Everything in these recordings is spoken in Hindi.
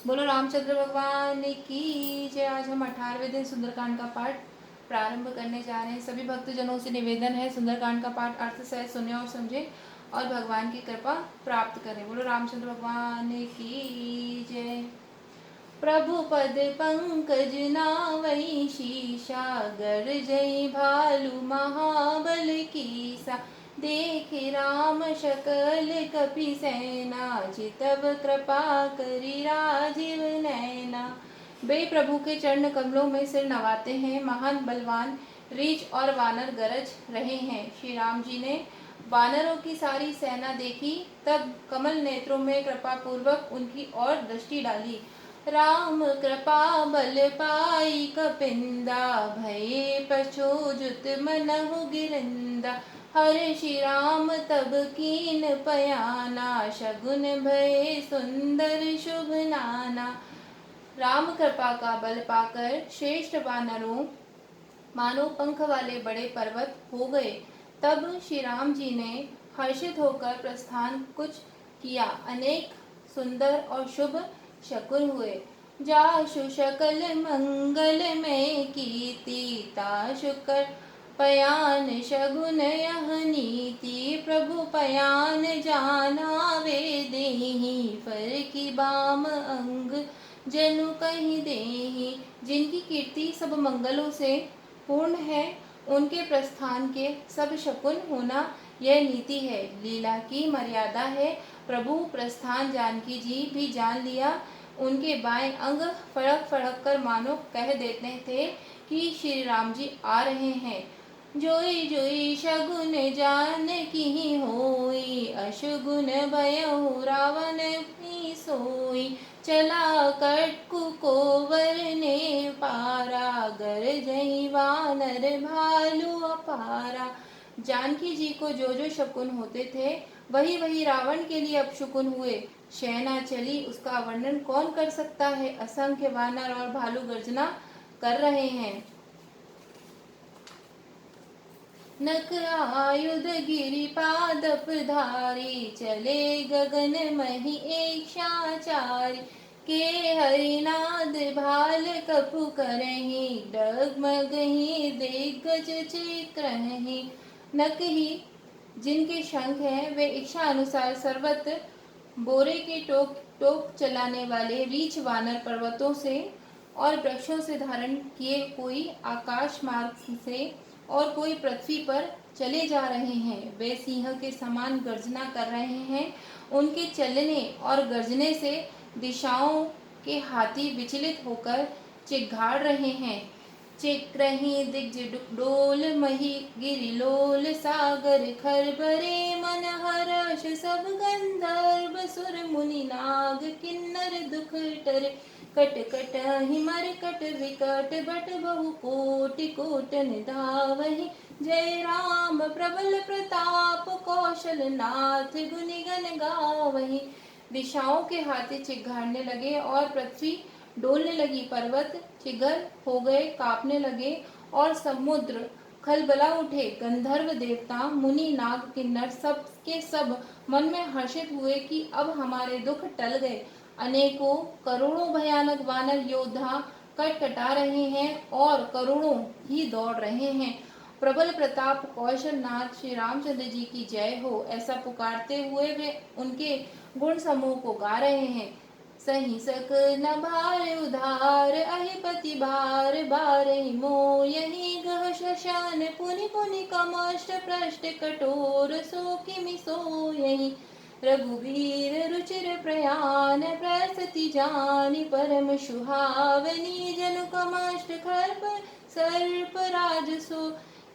बोलो रामचंद्र भगवान की जय। आज हम 18वें दिन सुंदरकांड का पाठ प्रारंभ करने जा रहे हैं। सभी भक्तजनों से निवेदन है सुंदरकांड का पाठ अर्थ सहित सुने और समझे और भगवान की कृपा प्राप्त करें। बोलो रामचंद्र भगवान की जय। प्रभु पद पंकज नावई शीशा, गरजई भालू महाबल कीसा। देखे राम शकल कपि सेना, चितव कृपा करी राजीव नैना। वे प्रभु के चरण कमलों में सिर नवाते हैं। महान बलवान रीछ और वानर गरज रहे हैं। श्री राम जी ने वानरों की सारी सेना देखी, तब कमल नेत्रों में कृपा पूर्वक उनकी ओर दृष्टि डाली। राम कृपा बल पाई कपिंदा, भये पशुजुत मनहु गिरंदा। हरे श्री राम तब कीन पयाना, शगुन भये सुंदर शुभ नाना। राम कृपा का बल पाकर श्रेष्ठ वानरों मानो पंख वाले बड़े पर्वत हो गए। तब श्री राम जी ने हर्षित होकर प्रस्थान कुछ किया। अनेक सुंदर और शुभ शकुन हुए। जाशु सकल मंगल में कीर्ति, ताशु कर पयान शगुन यह नीति। प्रभु पयान जाना वे देहि, फर की बाम अंग जनु कहीं देहि। जिनकी कीर्ति सब मंगलों से पूर्ण है, उनके प्रस्थान के सब शकुन होना यह नीति है। लीला की मर्यादा है। प्रभु प्रस्थान जानकी जी भी जान लिया। उनके बाएं अंग फड़क फड़क कर मानो कह देते थे कि श्री राम जी आ रहे हैं। जोई जोई शगुन जान की होई, अशुगुन भयहु रावण ही सोई। चला कटकु कोवर ने पारा, गरजई वानर भालू अपारा। जानकी जी को जो जो शकुन होते थे, वही वही रावण के लिए अपशकुन हुए। शैना चली, उसका वर्णन कौन कर सकता है। असंख्य वानर और भालू गर्जना कर रहे हैं। नक आयुध गिरि पादप धारी, चले गगन मही एक शाचारी। के हरिनाद भाल कपु करही, डगमगही दिग्गज चिक्रही। नक ही जिनके शंख हैं, वे इच्छा अनुसार सर्वत्र बोरे के टोक टोक चलाने वाले रीछ वानर पर्वतों से और वृक्षों से धारण किए, कोई आकाश मार्ग से और कोई पृथ्वी पर चले जा रहे हैं। वे सिंह के समान गर्जना कर रहे हैं। उनके चलने और गर्जने से दिशाओं के हाथी विचलित होकर चिघाड़ रहे हैं। चिक्रही दिग्ज डोल मही गिरिलोल, सागर खरबरे मन हर्ष सब गंधर्व सुर मुनि नाग किन्नर दुख टरे। कट कट हिमर कट विकट बट बहु कोटि कोटन धावहि। जय राम प्रबल प्रताप कौशल नाथ, गुनि गन गावहि। दिशाओं के हाथी चिघाड़ने लगे और पृथ्वी डोलने लगी। पर्वत चिगर हो गए, कांपने लगे और समुद्र खलबला उठे। गंधर्व देवता मुनि नाग किन्नर सब के सब मन में हर्षित हुए कि अब हमारे दुख टल गए। अनेकों करोड़ों भयानक वानर योद्धा कटकटा रहे हैं और करोड़ों ही दौड़ रहे हैं। प्रबल प्रताप कौशल नाथ श्री रामचंद्र जी की जय हो, ऐसा पुकारते हुए वे उनके गुण समूह को गा रहे हैं। सही सक न भार उधार, अहिपति बार बार मो। यही गह शशान पुनि पुनि कमष्ट पृष्ठ कठोर, सो किमि सो यही। रघुवीर रुचिर प्रयान, प्रसति जानि परम सुहावनी। जनु कमष्ट खर्प सर्प राजसो,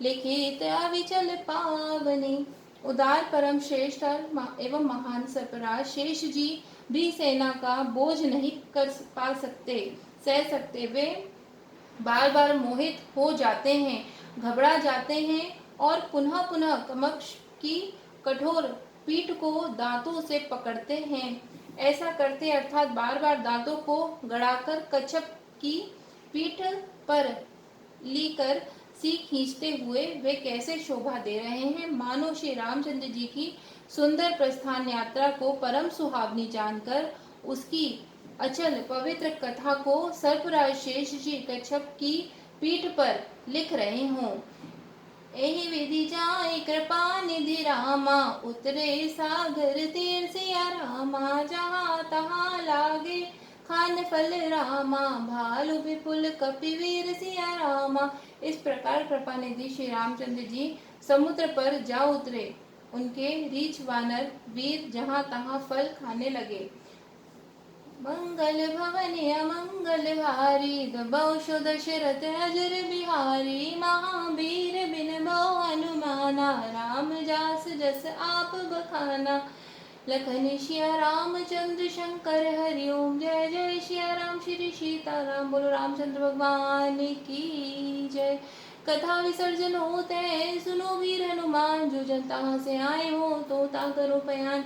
लिखित अविचल पावनी। उदार परम श्रेष्ठ एवं महान सर्पराज शेष जी भी सेना का बोझ नहीं कर पा सकते, सह सकते। वे बार बार मोहित हो जाते हैं, घबरा जाते हैं और पुनः पुनः कमक्ष की कठोर पीठ को दांतों से पकड़ते हैं। ऐसा करते अर्थात बार बार दांतों को गड़ाकर कच्छप की पीठ पर लीकर सी खींचते हुए वे कैसे शोभा दे रहे हैं। मानो श्री रामचंद्र जी की सुंदर प्रस्थान यात्रा को परम सुहावनी जानकर उसकी अचल पवित्र कथा को सर्पराज शेष जी कच्छप की पीठ पर लिख रहे हों। एहि विधि जाय कृपा निधि रामा, उतरे सागर तीर सिया रामा, जहाँ तहाँ लागे खान फल रामा, भालु विपुल कपिवीर सिया रामा। इस प्रकार कृपा निधि श्री रामचंद्र जी समुद्र पर जा उतरे। उनके रीछ वानर वीर जहाँ तहाँ फल खाने लगे। मंगल भवन अमंगल हारी, दबौ दशरथ अजर बिहारी, महावीर बिन बौ हनुमाना, राम जास जस आप बखाना। लखन सिया रामचंद्र शंकर हरिओम, जय जय सिया राम श्री सीताराम। बोलो रामचंद्र भगवान की जय। कथा विसर्जन होते हैं, सुनो वीर हनुमान, जो जन तहाँ से आए हो तो ता करो बयान।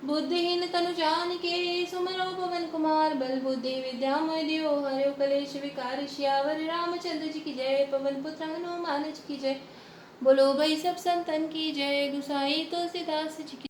बुद्धिहीन तनु जानिके, सुमरो पवन कुमार, बल बुद्धि विद्या दियो हरो कलेश विकार। सियावर रामचंद्र जी की जय, पवन पुत्र हनुमान जी की जय। बोलो भाई सब संतन की जय, गुसाई तुलसीदास जी की।